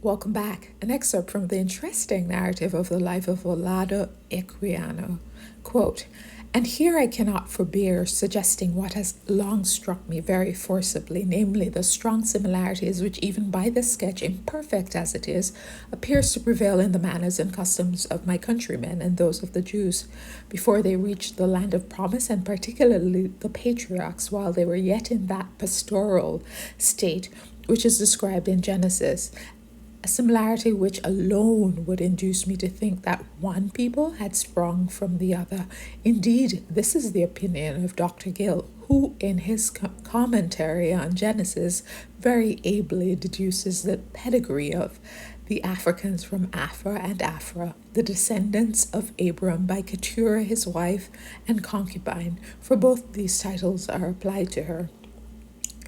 Welcome back. An excerpt from the interesting narrative of the life of Olaudah Equiano. Quote, "And here I cannot forbear suggesting what has long struck me very forcibly, namely the strong similarities which, even by this sketch, imperfect as it is, appears to prevail in the manners and customs of my countrymen and those of the Jews, before they reached the land of promise, and particularly the patriarchs, while they were yet in that pastoral state which is described in Genesis, a similarity which alone would induce me to think that one people had sprung from the other. Indeed, this is the opinion of Dr. Gill, who in his commentary on Genesis very ably deduces the pedigree of the Africans from Afra and Afra, the descendants of Abram by Keturah his wife and concubine, for both these titles are applied to her.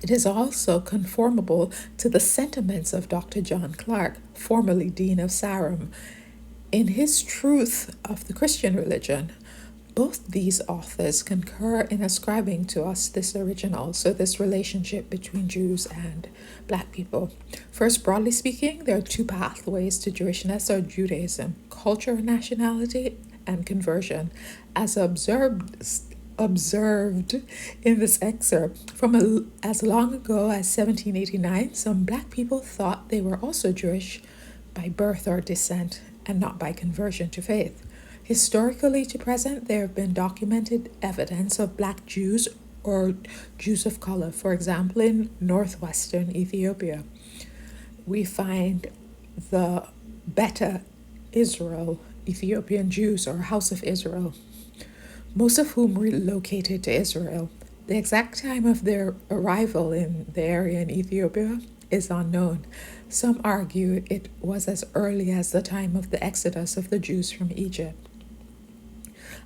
It is also conformable to the sentiments of Dr. John Clarke, formerly Dean of Sarum, in his Truth of the Christian Religion. Both these authors concur in ascribing to us this original, so this relationship between Jews and Black people. First, broadly speaking, there are two pathways to Jewishness or Judaism: culture, nationality, and conversion, as observed in this excerpt. From as long ago as 1789, some Black people thought they were also Jewish by birth or descent, and not by conversion to faith. Historically to present, there have been documented evidence of Black Jews or Jews of color. For example, in northwestern Ethiopia, we find the Beta Israel Ethiopian Jews, or House of Israel, most of whom relocated to Israel. The exact time of their arrival in the area in Ethiopia is unknown. Some argue it was as early as the time of the exodus of the Jews from Egypt.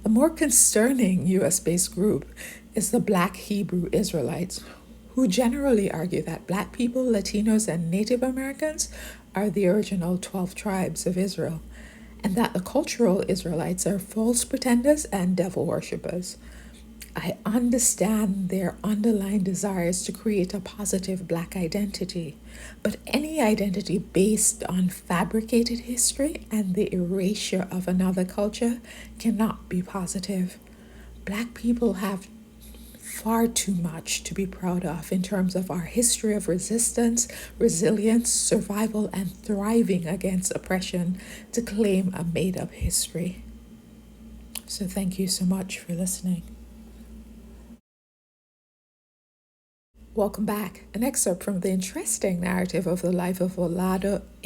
A more concerning U.S.-based group is the Black Hebrew Israelites, who generally argue that Black people, Latinos, and Native Americans are the original 12 tribes of Israel, and that the cultural Israelites are false pretenders and devil worshippers. I understand their underlying desires to create a positive Black identity, but any identity based on fabricated history and the erasure of another culture cannot be positive. Black people have far too much to be proud of in terms of our history of resistance, resilience, survival, and thriving against oppression to claim a made-up history. So thank you so much for listening. Welcome back. An excerpt from the interesting narrative of the life of Olaudah